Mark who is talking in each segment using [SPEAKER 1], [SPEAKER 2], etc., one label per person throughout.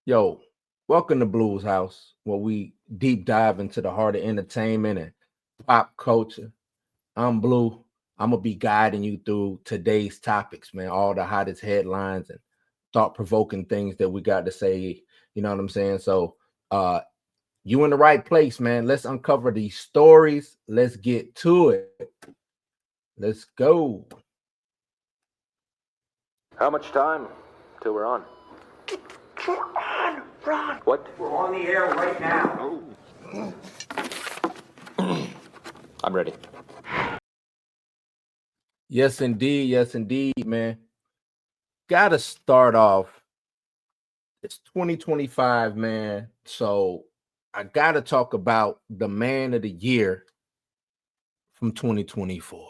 [SPEAKER 1] Yo, welcome to Blues House, where we deep dive into the heart of entertainment and pop culture. I'm Blue. I'm gonna be guiding you through today's topics, man. All the hottest headlines and thought-provoking things that we got to say. You know what I'm saying? So, you in the right place, man. Let's uncover these stories. Let's get to it. Let's go.
[SPEAKER 2] How much time till we're on?
[SPEAKER 3] We're on, Ron.
[SPEAKER 2] What?
[SPEAKER 3] We're on the air right now.
[SPEAKER 2] I'm ready.
[SPEAKER 1] Yes, indeed. Yes, indeed, man. Gotta start off. It's 2025, man. So I gotta talk about the man of the year from 2024.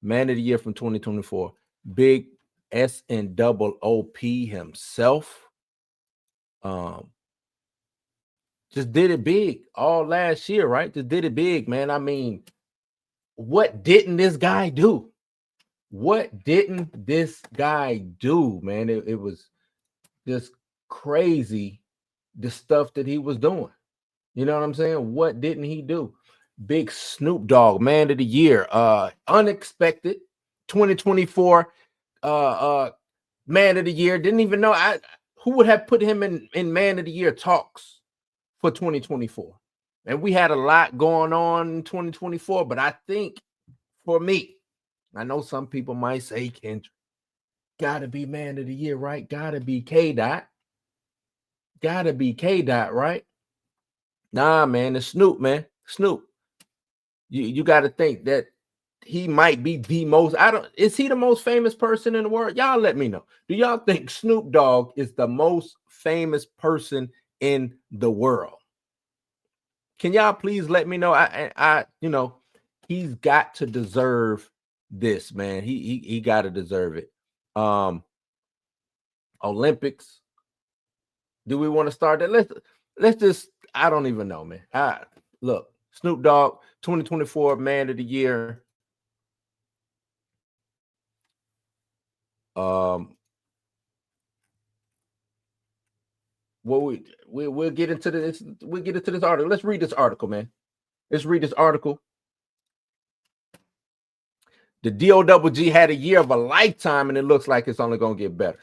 [SPEAKER 1] Man of the year from 2024. Big S and double OP himself. Just did it big all last year, right? Just did it big, man. I mean, what didn't this guy do? What didn't this guy do, man? It was just crazy the stuff that he was doing. You know what I'm saying? What didn't he do? Big Snoop Dogg, man of the year. Unexpected 2024 man of the year. Didn't even know who would have put him in man of the year talks for 2024. And we had a lot going on in 2024, but I think for me, I know some people might say Kendrick, gotta be man of the year, right? Gotta be K Dot. Gotta be K Dot, right? Nah, man, it's Snoop, man. Snoop. You got to think that he might be the most. Is he the most famous person in the world? Y'all let me know. Do y'all think Snoop Dogg is the most famous person in the world? Can y'all please let me know? He's got to deserve this, man. He got to deserve it. Olympics. Do we want to start that? Let's just. I don't even know, man. Look, Snoop Dogg, 2024 Man of the Year. Well, we'll get into this. We'll get into this article. Let's read this article, man. Let's read this article. The DOGG had a year of a lifetime, and it looks like it's only gonna get better.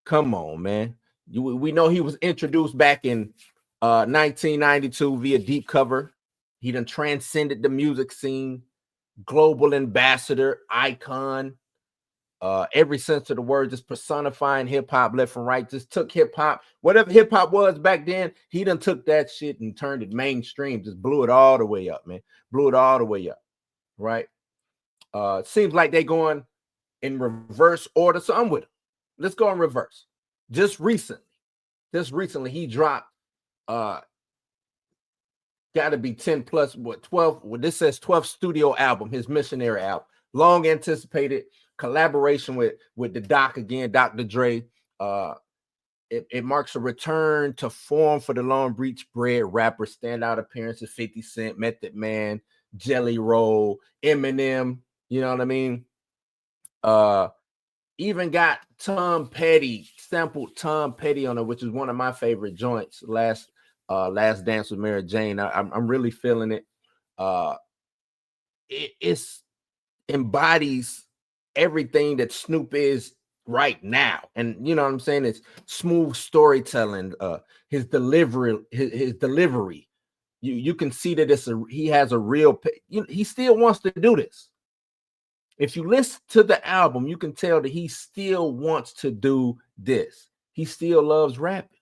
[SPEAKER 1] Come on, man. We know he was introduced back in 1992 via Deep Cover. He done transcended the music scene, global ambassador, icon. Every sense of the word, just personifying hip-hop left and right. Just took hip-hop, whatever hip-hop was back then, he done took that shit and turned it mainstream. Just blew it all the way up, man. Blew it all the way up, right? Seems like they going in reverse order, so I'm with him. Let's go in reverse. Just recently, he dropped gotta be 10 plus, 12. This says 12th studio album, his missionary album. Long anticipated collaboration with the Doc again, Dr. Dre. It marks a return to form for the Long Beach bred rapper. Standout appearances: 50 Cent, Method Man, Jelly Roll, Eminem. You know what I mean? Even got Tom Petty, sampled Tom Petty on it, which is one of my favorite joints. Last Dance with Mary Jane. I'm really feeling it. It's embodies everything that Snoop is right now. And you know what I'm saying? It's smooth storytelling, his delivery, his delivery. You can see that he has a real, he still wants to do this. If you listen to the album, you can tell that he still wants to do this. He still loves rapping.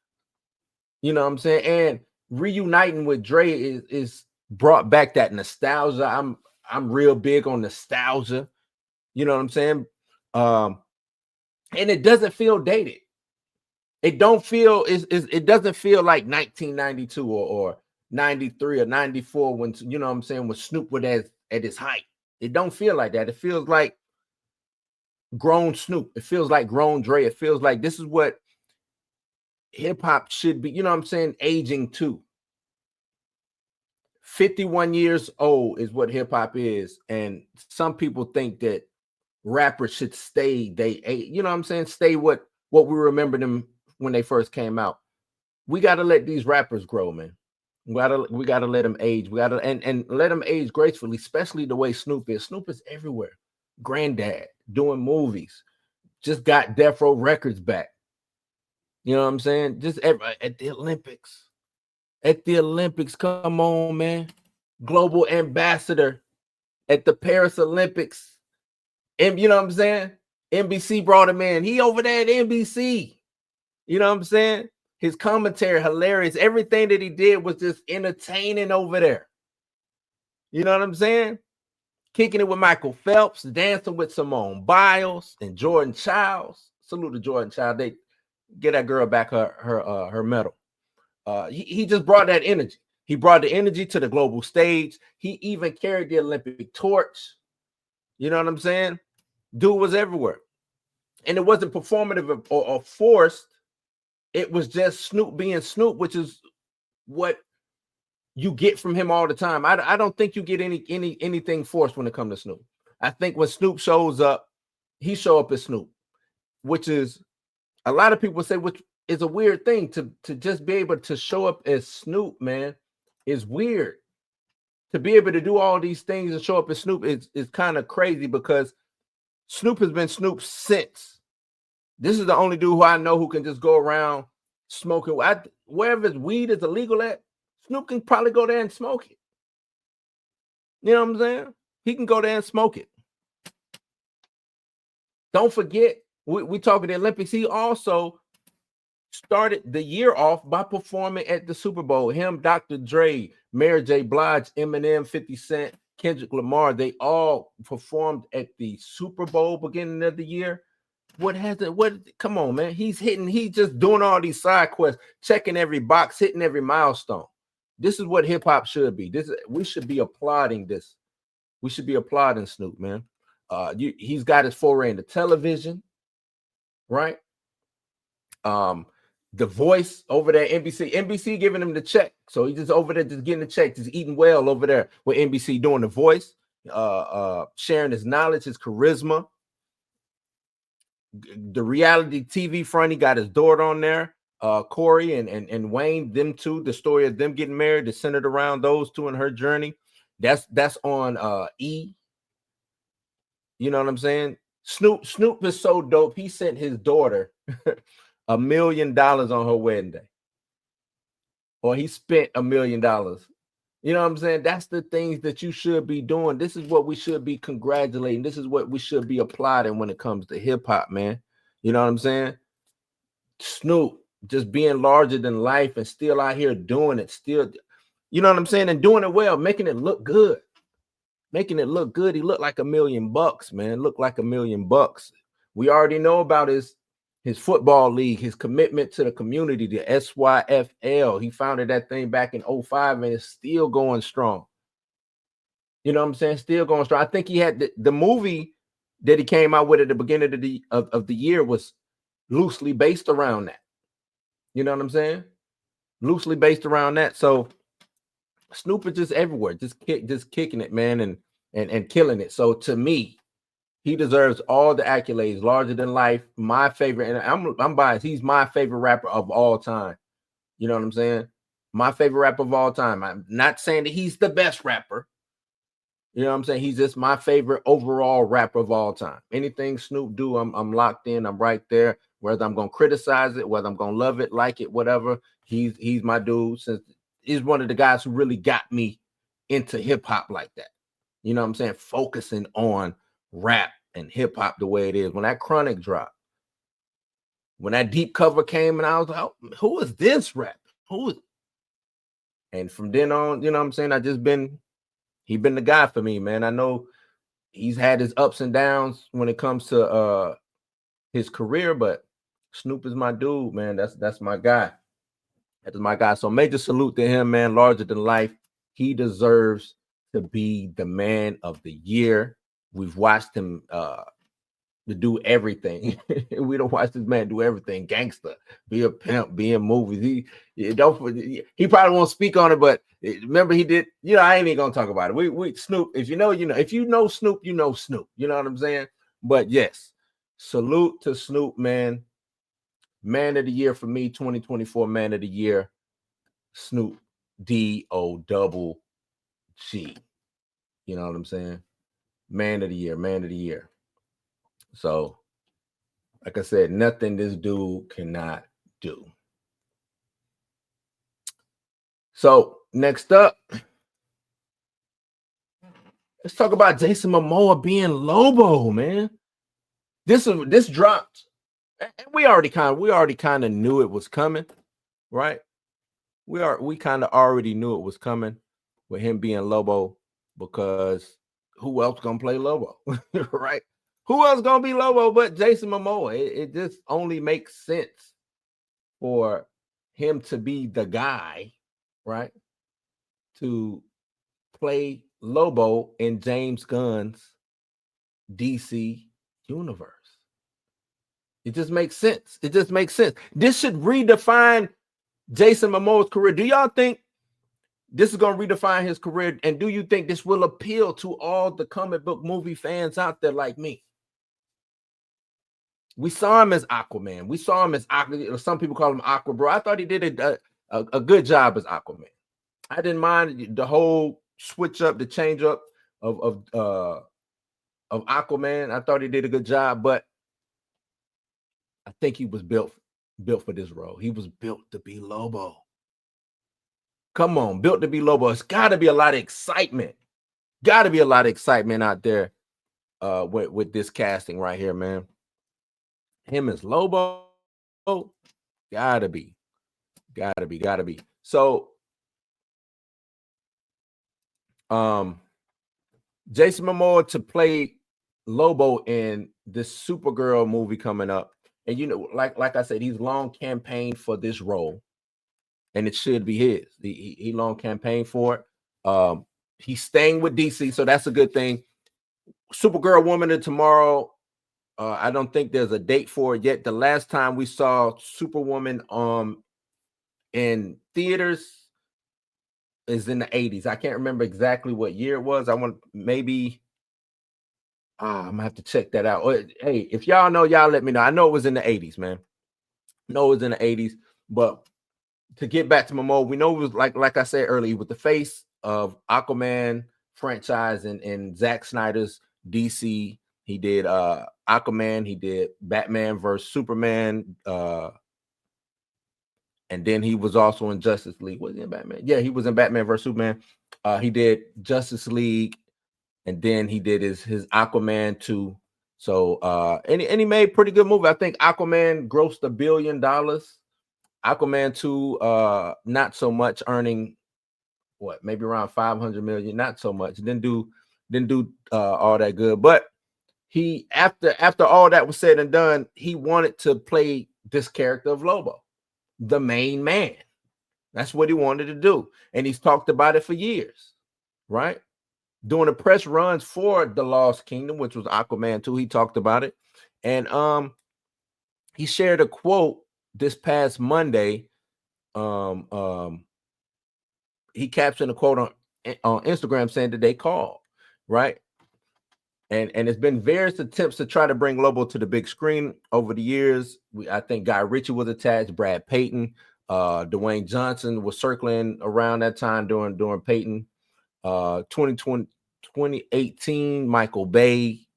[SPEAKER 1] You know what I'm saying? And reuniting with Dre is brought back that nostalgia. I'm real big on nostalgia. You know what I'm saying? And it doesn't feel dated. It don't feel it doesn't feel like 1992 or 93 or 94 when, you know what I'm saying, when Snoop was at his height. It don't feel like that. It feels like grown Snoop. It feels like grown Dre. It feels like this is what hip hop should be. You know what I'm saying? Aging too. 51 years old is what hip hop is. And some people think that rappers should stay, you know what I'm saying? Stay what we remember them when they first came out. We got to let these rappers grow, man. We gotta let them age. We gotta and let them age gracefully, especially the way Snoop is. Snoop is everywhere. Granddad doing movies. Just got Death Row Records back. You know what I'm saying? Just at the Olympics. At the Olympics, come on, man. Global ambassador at the Paris Olympics. And you know what I'm saying? NBC brought him in. He over there at NBC. You know what I'm saying? His commentary, hilarious. Everything that he did was just entertaining over there. You know what I'm saying? Kicking it with Michael Phelps, dancing with Simone Biles and Jordan Childs. Salute to Jordan Childs. They get that girl back her medal. He just brought that energy. He brought the energy to the global stage. He even carried the Olympic torch. You know what I'm saying? Dude was everywhere. And it wasn't performative or forced. It was just Snoop being Snoop, which is what you get from him all the time. I don't think you get anything forced when it comes to Snoop. I think when Snoop shows up, he show up as Snoop, which is a lot of people say, which is a weird thing to just be able to show up as Snoop, man, is weird. To be able to do all these things and show up as Snoop is kind of crazy because Snoop has been Snoop since. This is the only dude who I know who can just go around smoking. Wherever his weed is illegal at, Snoop can probably go there and smoke it. You know what I'm saying? He can go there and smoke it. Don't forget, we talking the Olympics. He also started the year off by performing at the Super Bowl. Him, Dr. Dre, Mary J. Blige, Eminem, 50 Cent, Kendrick Lamar, they all performed at the Super Bowl beginning of the year. Come on, man. He's just doing all these side quests, checking every box, hitting every milestone. This is what hip-hop should be. We should be applauding this. We should be applauding Snoop, man. He's got his foray into television, right? The Voice over there, NBC giving him the check. So he's just over there just getting the check, just eating well over there with NBC doing The Voice, sharing his knowledge, his charisma. The reality TV front, he got his daughter on there, Corey and Wayne, them two. The story of them getting married is centered around those two and her journey. That's on E. You know what I'm saying? Snoop is so dope. He sent his daughter $1 million on her wedding day, or he spent $1 million. You know what I'm saying? That's the things that you should be doing. This is what we should be congratulating. This is what we should be applauding when it comes to hip hop, man. You know what I'm saying? Snoop just being larger than life and still out here doing it. Still, you know what I'm saying? And doing it well, making it look good. Making it look good. He looked like $1 million, man. Looked like $1 million. We already know about his football league, his commitment to the community, the SYFL. He founded that thing back in 2005 and it's still going strong. You know what I'm saying? Still going strong. I think he had the movie that he came out with at the beginning of the year was loosely based around that. You know what I'm saying? Loosely based around that. So Snoop is just everywhere, just kicking it, man, and killing it. So to me, he deserves all the accolades, larger than life. My favorite, and I'm biased. He's my favorite rapper of all time. You know what I'm saying? My favorite rapper of all time. I'm not saying that he's the best rapper. You know what I'm saying? He's just my favorite overall rapper of all time. Anything Snoop do, I'm locked in. I'm right there. Whether I'm gonna criticize it, whether I'm gonna love it, like it, whatever. He's my dude. Since he's one of the guys who really got me into hip hop like that. You know what I'm saying? Focusing on rap and hip hop the way it is. When that Chronic dropped, when that Deep cover came, and I was like, oh, who is this rap? Who is? And from then on, you know what I'm saying? He's been the guy for me, man. I know he's had his ups and downs when it comes to his career, but Snoop is my dude, man. That's my guy. That is my guy. So major salute to him, man. Larger than life. He deserves to be the man of the year. We've watched him to do everything. We don't watch this man do everything. Gangster, be a pimp, be in movies. He probably won't speak on it, but remember he did. You know, I ain't even gonna talk about it. We Snoop. If you know, you know. If you know Snoop, you know Snoop. You know what I'm saying? But yes, salute to Snoop, man. Man of the year for me, 2024 man of the year, Snoop D-O-double G. You know what I'm saying? Man of the year, man of the year. So, like I said, nothing this dude cannot do. So, next up, let's talk about Jason Momoa being Lobo, man. This dropped, and we already kind of knew it was coming, right? We kind of already knew it was coming with him being Lobo, because who else gonna play Lobo, right? Who else gonna be Lobo but Jason Momoa? It just only makes sense for him to be the guy, right? To play Lobo in James Gunn's DC universe. It just makes sense. It just makes sense. This should redefine Jason Momoa's career. Do y'all think this is going to redefine his career? And do you think this will appeal to all the comic book movie fans out there like me? We saw him as Aquaman. We saw him as Aqua. Some people call him Aqua Bro. I thought he did a good job as Aquaman. I didn't mind the whole switch up, the change up of Aquaman. I thought he did a good job, but I think he was built for this role. He was built to be Lobo. Come on, built to be Lobo. It's got to be a lot of excitement. Got to be a lot of excitement out there with this casting right here, man. Him as Lobo, gotta be. So, Jason Momoa to play Lobo in this Supergirl movie coming up, and you know, like I said, he's long campaigned for this role, and it should be his. He long campaigned for it. He's staying with DC, so that's a good thing. Supergirl Woman of Tomorrow. I don't think there's a date for it yet. The last time we saw Superwoman in theaters is in the 80s. I can't remember exactly what year it was. I want maybe I'm gonna have to check that out. Hey, if y'all know, y'all let me know. I know it was in the 80s, man. No, it was in the 80s. But to get back to Momoa, we know it was like I said earlier, with the face of Aquaman franchise and Zack Snyder's DC. He did Aquaman, he did Batman versus Superman, and then he was also in Justice League. Was he in Batman? Yeah, he was in Batman versus Superman. He did Justice League, and then he did his Aquaman 2. So and he made pretty good movie. I think Aquaman grossed $1 billion. Aquaman 2 not so much, earning what, maybe around 500 million, not so much. Didn't do all that good. But he, after all that was said and done, he wanted to play this character of Lobo, the main man. That's what he wanted to do. And he's talked about it for years, right? Doing the press runs for The Lost Kingdom, which was Aquaman 2, he talked about it. And he shared a quote this past Monday. He captioned a quote on Instagram saying that they called, right? And it's been various attempts to try to bring Lobo to the big screen over the years. I think Guy Ritchie was attached, Brad Payton, Dwayne Johnson was circling around that time during Payton. 2018, Michael Bay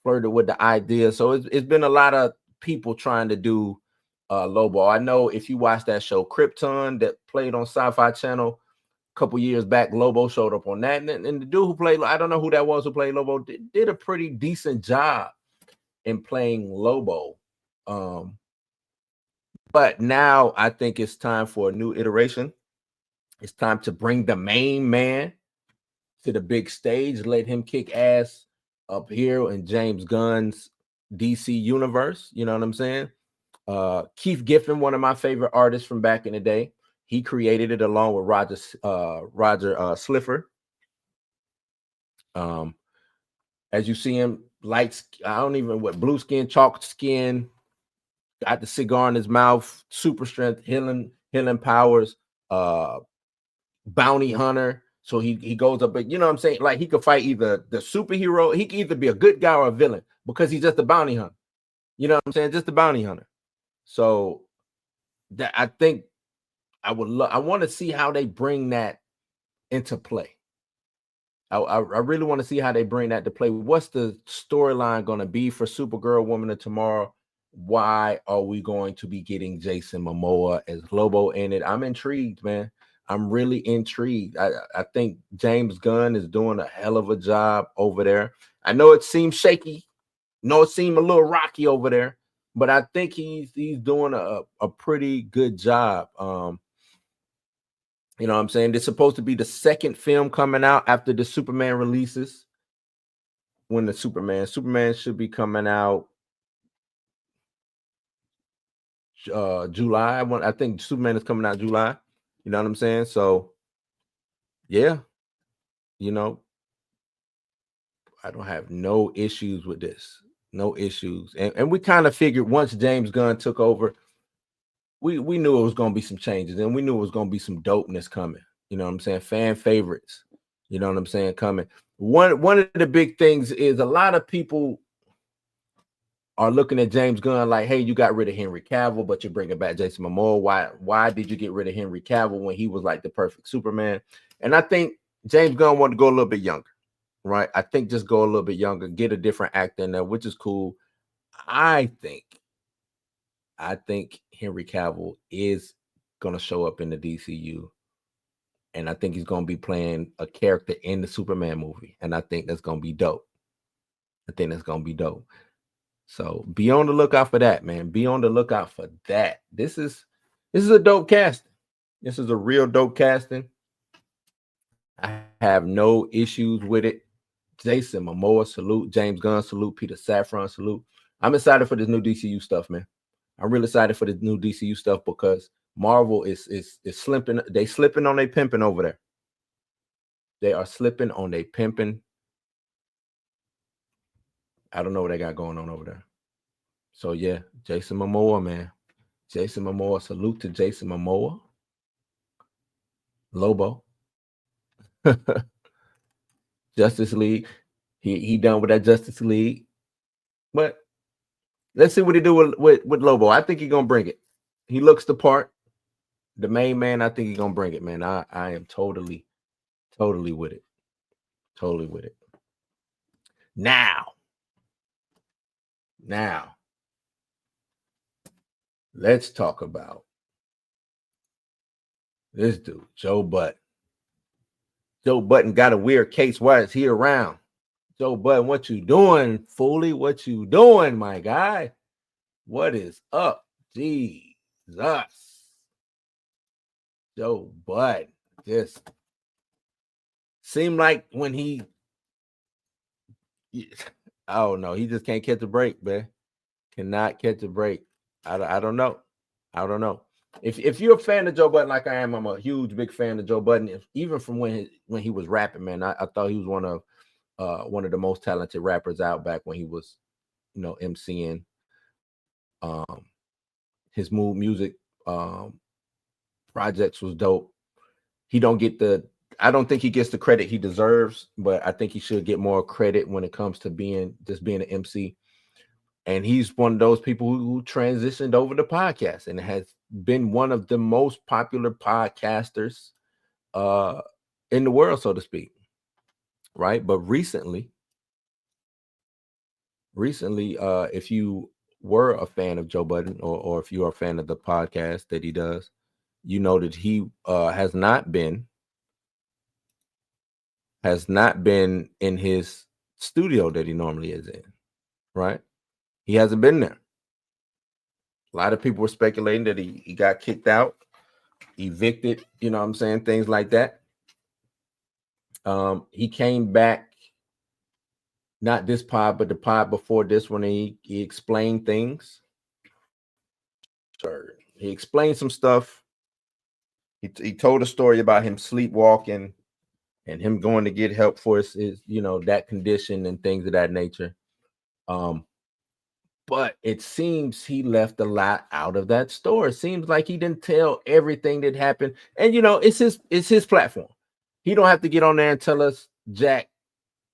[SPEAKER 1] flirted with the idea. So it's been a lot of people trying to do Lobo. I know if you watch that show Krypton that played on Sci-Fi Channel a couple years back, Lobo showed up on that, and the dude who played, I don't know who that was who played Lobo, did a pretty decent job in playing Lobo. But now I think it's time for a new iteration. It's time to bring the main man to the big stage, let him kick ass up here in James Gunn's DC universe. You know what I'm saying? Keith Giffen, one of my favorite artists from back in the day, he created it along with Roger Sliffer. As you see him, blue skin, chocolate skin, got the cigar in his mouth, super strength, healing powers, bounty hunter. So he goes up, but you know what I'm saying? Like, he could fight either the superhero, he could either be a good guy or a villain, because he's just a bounty hunter. You know what I'm saying? Just a bounty hunter. So that I think I want to see how they bring that into play. I really want to see how they bring that to play. What's the storyline going to be for Supergirl Woman of Tomorrow? Why are we going to be getting Jason Momoa as Lobo in it? I'm intrigued, man. I'm really intrigued. I think James Gunn is doing a hell of a job over there. I know it seems shaky. No, it seemed a little rocky over there, but I think he's doing a pretty good job. You know what I'm saying? It's supposed to be the second film coming out after the Superman releases. When the Superman should be coming out July. I think Superman is coming out July. You know what I'm saying? So yeah, you know, I don't have no issues with this. No issues. And we kind of figured once James Gunn took over, we knew it was gonna be some changes, and we knew it was gonna be some dopeness coming. You know what I'm saying? Fan favorites. You know what I'm saying? Coming. One of the big things is a lot of people are looking at James Gunn like, hey, you got rid of Henry Cavill, but you're bringing back Jason Momoa. Why did you get rid of Henry Cavill when he was like the perfect Superman? And I think James Gunn wanted to go a little bit younger, right? I think just go a little bit younger, get a different actor in there, which is cool. I think Henry Cavill is going to show up in the DCU, and I think he's going to be playing a character in the Superman movie, and I think that's going to be dope. So be on the lookout for that, man. Be on the lookout for that. This is a dope casting. This is a real dope casting. I have no issues with it. Jason Momoa, salute. James Gunn, salute. Peter Safran, salute. I'm excited for this new DCU stuff, man. I'm really excited for the new DCU stuff because Marvel is slipping. They slipping on their pimping over there. They are slipping on their pimping. I don't know what they got going on over there. So yeah, Jason Momoa, man. Jason Momoa, salute to Jason Momoa. Lobo. Justice League. He done with that Justice League. But let's see what he do with Lobo. I think he's gonna bring it. He looks the part. The main man, I think he's gonna bring it, man. I am totally with it. Totally with it. Now, let's talk about this dude, Joe Budden. Joe Budden got a weird case. Why is he around? Joe Budden, what you doing, Foley? What you doing, my guy? What is up? Jesus. Joe Budden just seemed like when oh no, he just can't catch a break, man. Cannot catch a break. I don't know. If you're a fan of Joe Budden like I am, I'm a huge big fan of Joe Budden. Even from when he was rapping, man, I thought he was one of the most talented rappers out back when he was, MCing. His music projects was dope. I don't think he gets the credit he deserves, but I think he should get more credit when it comes to being an MC. And he's one of those people who transitioned over to podcast and has been one of the most popular podcasters in the world, so to speak. Right. But recently, if you were a fan of Joe Budden or if you are a fan of the podcast that he does, you know that he has not been in his studio that he normally is in. Right. He hasn't been there. A lot of people were speculating that he got kicked out, evicted, you know what I'm saying? Things like that. He came back, not this pod, but the pod before this one, he explained things. Sure. He explained some stuff. He told a story about him sleepwalking and him going to get help for his that condition and things of that nature. But it seems he left a lot out of that story. It seems like he didn't tell everything that happened. And it's his platform. He don't have to get on there and tell us jack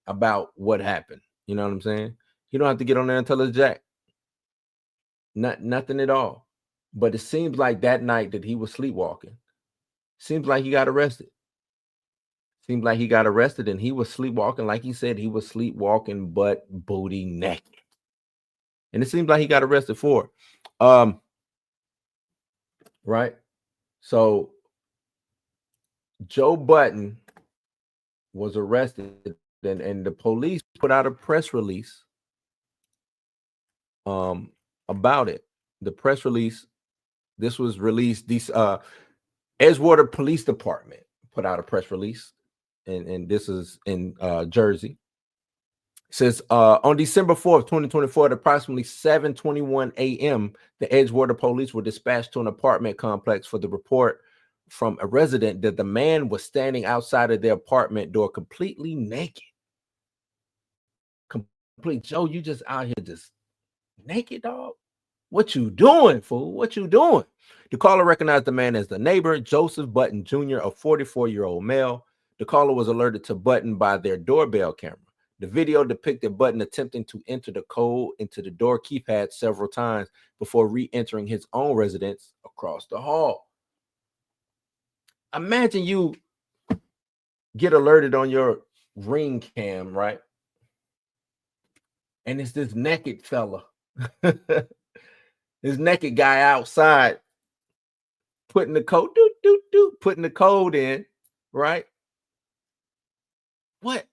[SPEAKER 1] about what happened. You know what I'm saying? He don't have to get on there and tell us jack. Nothing at all. But it seems like that night that he was sleepwalking. Seems like he got arrested. Seems like he got arrested and he was sleepwalking. Like he said, he was sleepwalking, butt booty naked. And it seems like he got arrested for it. Right. So Joe Budden was arrested, and the police put out a press release about it. The press release, this was released, these Edgewater Police Department put out a press release, and this is in Jersey. It says on December 4th, 2024, at approximately 7:21 a.m., the Edgewater police were dispatched to an apartment complex for the report from a resident that the man was standing outside of their apartment door completely naked. Complete. Joe, you just out here just naked, dog? What you doing, fool? What you doing? The caller recognized the man as the neighbor, Joseph Budden Jr., a 44-year-old male. The caller was alerted to Budden by their doorbell camera. The video depicted Budden attempting to enter the code into the door keypad several times before re-entering his own residence across the hall. Imagine you get alerted on your Ring cam, right? And it's this naked fella. This naked guy outside putting the code, putting the code in, right? What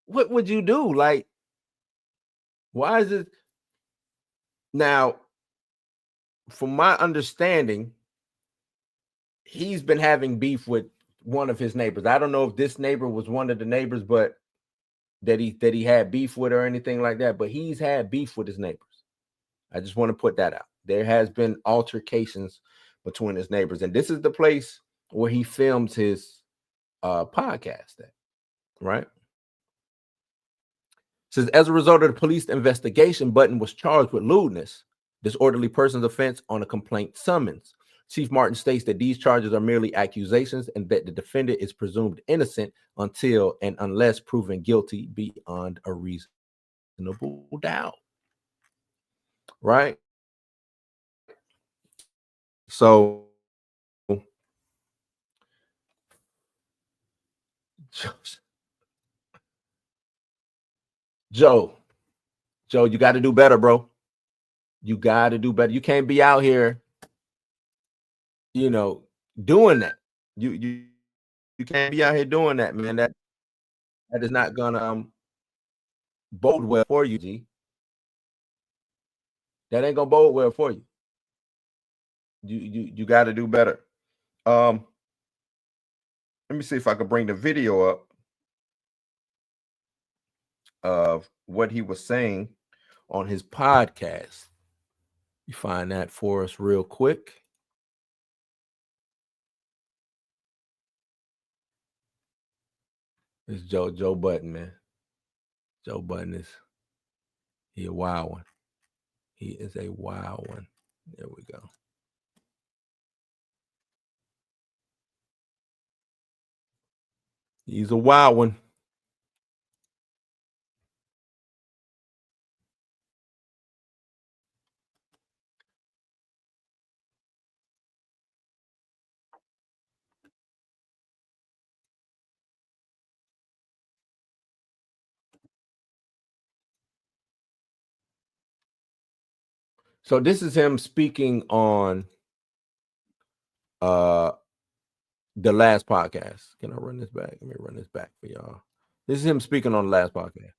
[SPEAKER 1] would you do? Like, why is it now? From my understanding, he's been having beef with one of his neighbors. I don't know if this neighbor was one of the neighbors, but that he had beef with or anything like that. But he's had beef with his neighbors. I just want to put that out. There has been altercations between his neighbors, and this is the place where he films his podcast at, right? It says, as a result of the police investigation, Budden was charged with lewdness, disorderly persons offense on a complaint summons. Chief Martin states that these charges are merely accusations and that the defendant is presumed innocent until and unless proven guilty beyond a reasonable doubt. Right? So Joe, you got to do better, bro. You got to do better. You can't be out here, doing that. You can't be out here doing that, man. That is not gonna bode well for you, G. That ain't gonna bode well for you. You got to do better. Let me see if I can bring the video up of what he was saying on his podcast. You find that for us real quick. It's Joe Budden, man. Joe Budden he a wild one. He is a wild one. There we go. He's a wild one. So this is him speaking on the last podcast. Can I run this back? Let me run this back for y'all. This is him speaking on the last podcast.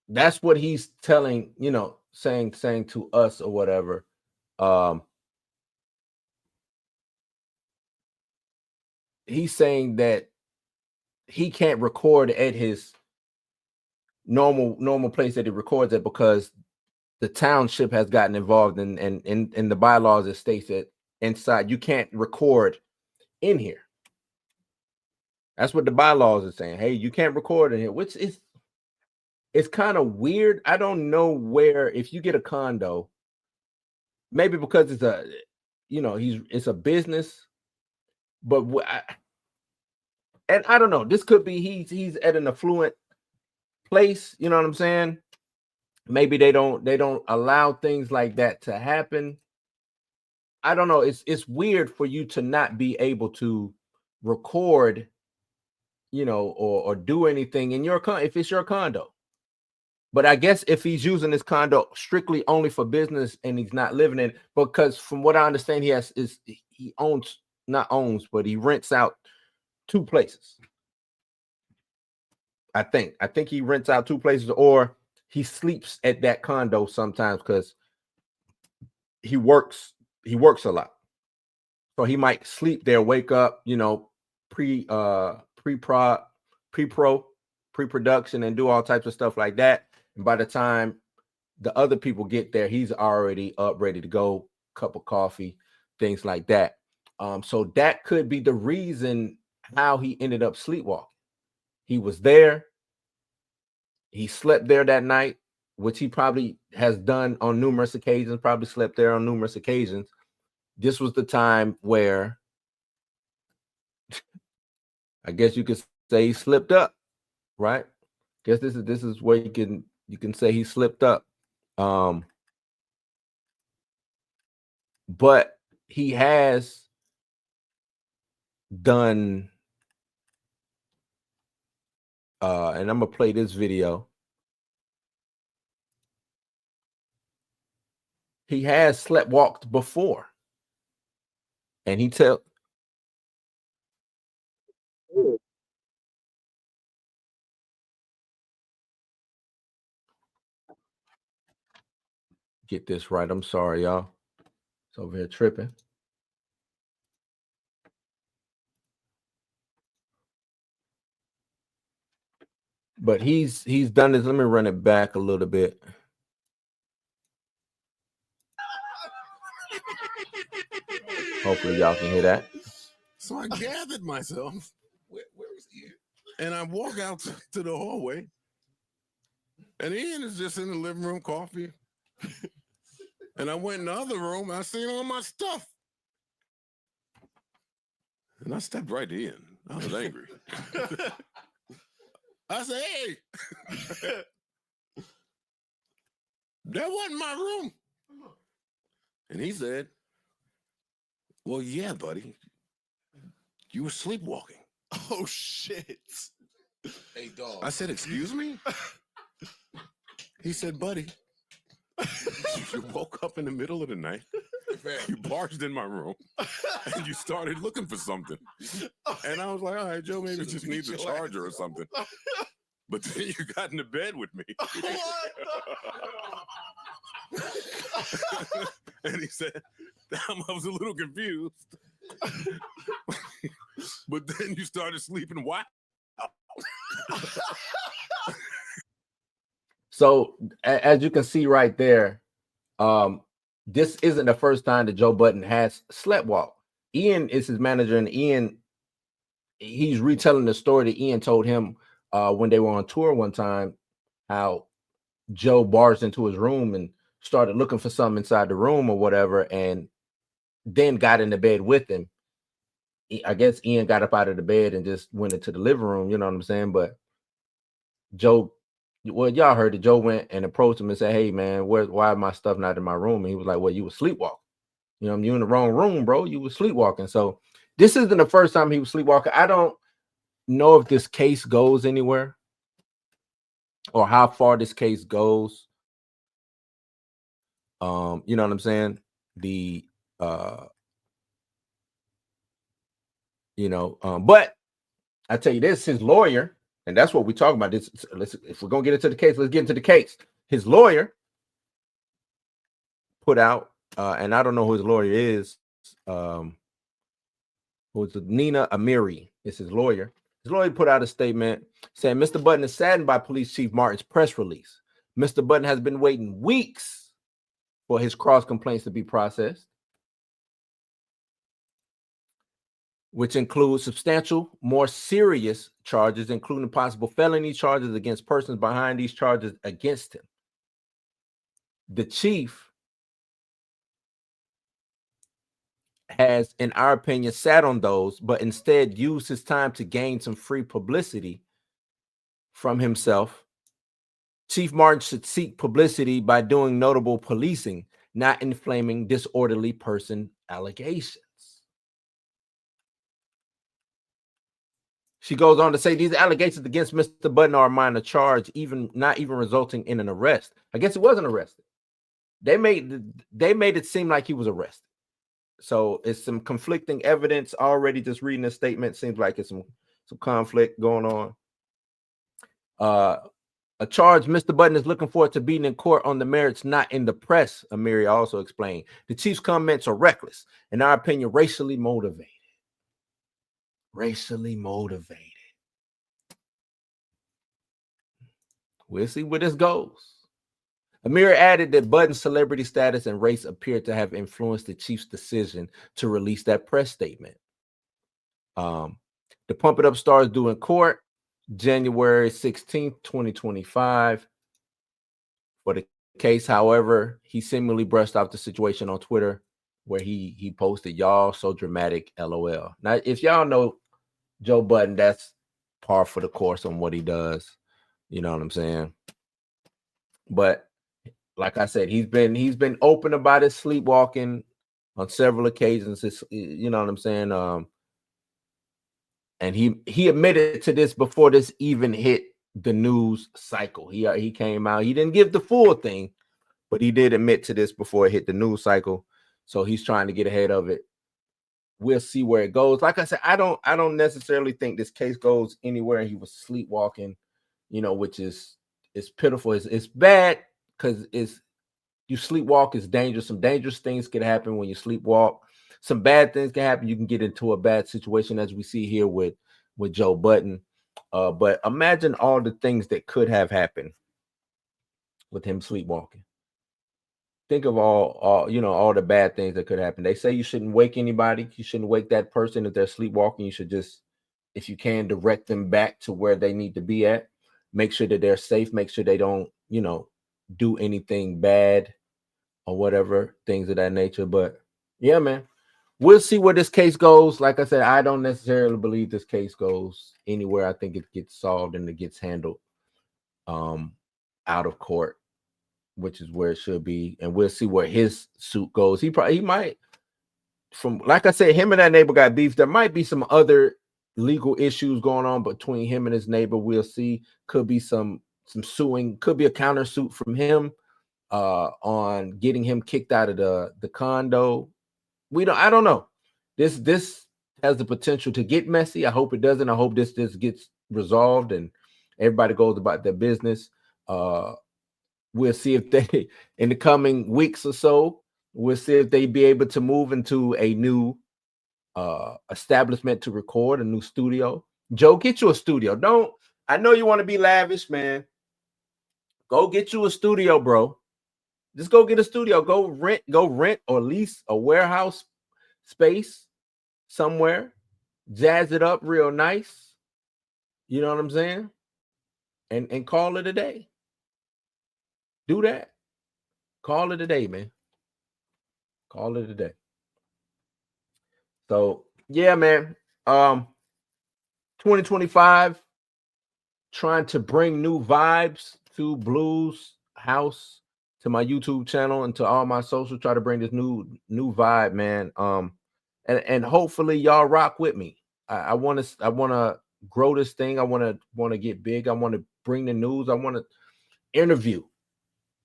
[SPEAKER 1] That's what he's telling, saying to us or whatever. he's saying that he can't record at his normal place that he records at because the township has gotten involved in the bylaws. It states that inside you can't record in here. That's what the bylaws are saying. Hey, you can't record in here, which is it's kind of weird. I don't know where if you get a condo, maybe because it's a it's a business, but and I don't know. This could be he's at an affluent place. You know what I'm saying? Maybe they don't allow things like that to happen. I don't know. It's weird for you to not be able to record, or do anything in your if it's your condo. But I guess if he's using this condo strictly only for business and he's not living in, because from what I understand, he owns not owns, but he rents out 2 places. I think he rents out 2 places, or he sleeps at that condo sometimes because he works a lot. So he might sleep there, wake up, pre-production and do all types of stuff like that. And by the time the other people get there, he's already up, ready to go, cup of coffee, things like that. So that could be the reason how he ended up sleepwalking. He was there. He slept there that night, which he probably has done on numerous occasions, probably slept there on numerous occasions. This was the time where I guess you could say he slipped up, right? Guess this is where you can say he slipped up. But he has done and I'm gonna play this video. He has sleptwalked before. And he get this right. I'm sorry, y'all. It's over here tripping. But he's done this. Let me run it back a little bit. Hopefully y'all can hear that.
[SPEAKER 4] So I gathered myself. Where is Ian? And I walk out to the hallway. And Ian is just in the living room, coffee. And I went in the other room, and I seen all my stuff. And I stepped right in. I was angry. I said, hey, that wasn't my room. And he said, well, yeah, buddy. You were sleepwalking.
[SPEAKER 5] Oh, shit. Hey, dog.
[SPEAKER 4] I said, excuse me? He said, buddy, you woke up in the middle of the night, you barged in my room, and you started looking for something. And I was like, all right, Joe maybe just needs a charger or something. But then you got into bed with me. And he said, I was a little confused. But then you started sleeping. Wow.
[SPEAKER 1] So as you can see right there, this isn't the first time that Joe Budden has sleptwalked. Ian is his manager, and Ian, he's retelling the story that Ian told him when they were on tour one time, how Joe barged into his room and started looking for something inside the room or whatever, and then got into bed with him. I guess Ian got up out of the bed and just went into the living room, you know what I'm saying? But Joe, well, y'all heard it. Joe went and approached him and said, hey, man, why my stuff not in my room? And he was like, well, you were sleepwalking. You know, you're in the wrong room, bro. You were sleepwalking. So this isn't the first time he was sleepwalking. I don't know if this case goes anywhere or how far this case goes. You know what I'm saying? But I tell you this, his lawyer, and that's what we talk about. This, if we're gonna get into the case, let's get into the case. His lawyer put out, and I don't know who his lawyer is. who was Nina Amiri. It's his lawyer. His lawyer put out a statement saying Mr. Budden is saddened by Police Chief Martin's press release. Mr. Budden has been waiting weeks for his cross complaints to be processed, which includes substantial, more serious charges, including possible felony charges against persons behind these charges against him. The chief has, in our opinion, sat on those, but instead used his time to gain some free publicity from himself. Chief Martin should seek publicity by doing notable policing, not inflaming disorderly person allegations. She goes on to say these allegations against Mr. Budden are a minor charge, not even resulting in an arrest. I guess he wasn't arrested. They made it seem like he was arrested. So it's some conflicting evidence already. Just reading the statement seems like it's some conflict going on. A charge Mr. Budden is looking forward to being in court on the merits, not in the press, Amiri also explained. The chief's comments are reckless, in our opinion, racially motivated. Racially motivated. We'll see where this goes. Amir added that Budden's celebrity status and race appeared to have influenced the chief's decision to release that press statement. The Pump It Up star is due in court January 16th, 2025. For the case, however, he seemingly brushed off the situation on Twitter where he posted, "Y'all so dramatic, LOL." Now, if y'all know Joe Budden, that's par for the course on what he does. You know what I'm saying? But like I said, he's been open about his sleepwalking on several occasions. You know what I'm saying? And he admitted to this before this even hit the news cycle. He came out. He didn't give the full thing, but he did admit to this before it hit the news cycle. So he's trying to get ahead of it. We'll see where it goes. Like I said, I don't necessarily think this case goes anywhere. He was sleepwalking, which is pitiful. It's bad because you sleepwalk is dangerous. Some dangerous things can happen when you sleepwalk. Some bad things can happen. You can get into a bad situation, as we see here with Joe Budden. But imagine all the things that could have happened with him sleepwalking. Think of all the bad things that could happen. They say you shouldn't wake anybody. You shouldn't wake that person if they're sleepwalking. You should just, if you can, direct them back to where they need to be at. Make sure that they're safe. Make sure they don't, do anything bad or whatever, things of that nature. But yeah, man, we'll see where this case goes. Like I said, I don't necessarily believe this case goes anywhere. I think it gets solved and it gets handled out of court, which is where it should be. And we'll see where his suit goes. He might, from like I said, him and that neighbor got beef. There might be some other legal issues going on between him and his neighbor. We'll see. Could be some suing, could be a countersuit from him on getting him kicked out of the condo. I don't know. This has the potential to get messy. I hope it doesn't. I hope this gets resolved and everybody goes about their business. We'll see if they, in the coming weeks or so, we'll see if they be able to move into a new establishment to record, a new studio. Joe, get you a studio. I know you want to be lavish, man. Go get you a studio, bro. Just go get a studio. Go rent or lease a warehouse space somewhere. Jazz it up real nice. You know what I'm saying? And call it a day. Do that. Call it a day, man. Call it a day. So yeah, man. 2025, trying to bring new vibes to Blues House, to my YouTube channel and to all my social. Try to bring this new vibe, man. And hopefully y'all rock with me. I want to grow this thing. I want to get big. I want to bring the news. I want to interview.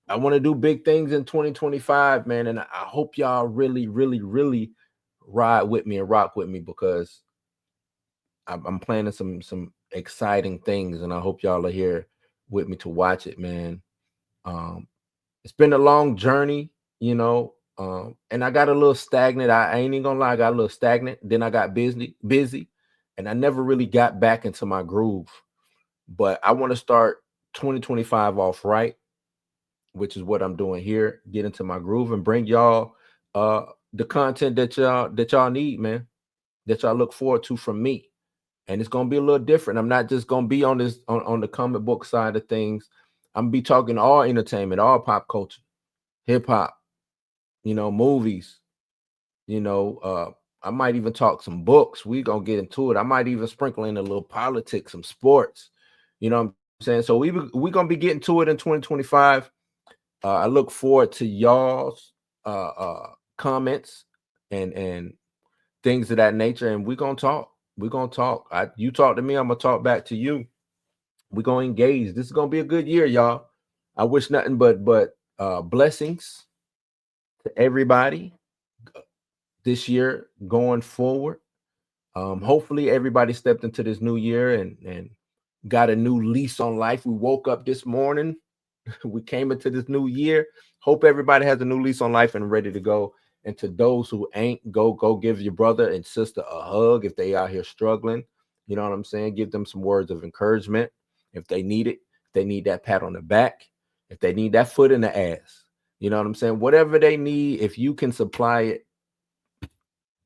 [SPEAKER 1] I want to do big things in 2025, man. And I hope y'all really, really, really ride with me and rock with me, because I'm planning some exciting things, and I hope y'all are here with me to watch it, man. It's been a long journey, And I got a little stagnant. I ain't even gonna lie, I got a little stagnant. Then I got busy, and I never really got back into my groove. But I want to start 2025 off right, which is what I'm doing here. Get into my groove and bring y'all the content that y'all need, man. That y'all look forward to from me. And it's gonna be a little different. I'm not just gonna be on this on the comic book side of things. I'm gonna be talking all entertainment, all pop culture, hip hop, movies, I might even talk some books. We gonna get into it. I might even sprinkle in a little politics, some sports. You know what I'm saying? So we gonna be getting to it in 2025. I look forward to y'all's comments and things of that nature, and we're gonna talk. We're gonna talk. You talk to me, I'm gonna talk back to you. We're gonna engage. This is gonna be a good year, y'all. I wish nothing but blessings to everybody this year going forward. Hopefully everybody stepped into this new year and got a new lease on life. We woke up this morning. We came into this new year. Hope everybody has a new lease on life and ready to go. And to those who ain't, go give your brother and sister a hug if they out here struggling. You know what I'm saying? Give them some words of encouragement if they need it. If they need that pat on the back, if they need that foot in the ass. You know what I'm saying? Whatever they need, if you can supply it,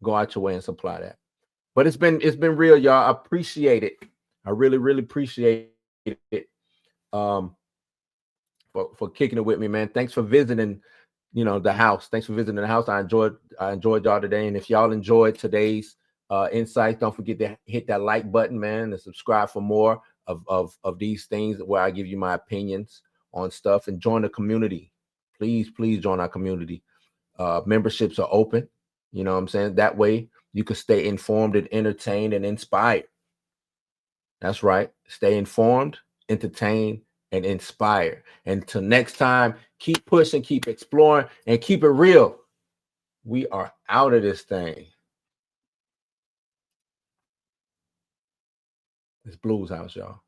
[SPEAKER 1] go out your way and supply that. But it's been real, y'all. I appreciate it. I really, really appreciate it. For kicking it with me, man. Thanks for visiting, the house. Thanks for visiting the house. I enjoyed y'all today. And if y'all enjoyed today's insights, don't forget to hit that like button, man, and subscribe for more of these things where I give you my opinions on stuff, and join the community. Please join our community. Memberships are open. You know what I'm saying? That way you can stay informed and entertained and inspired. That's right. Stay informed, entertained, and inspired. Until next time, keep pushing, keep exploring, and keep it real. We are out of this thing. It's Blues House, y'all.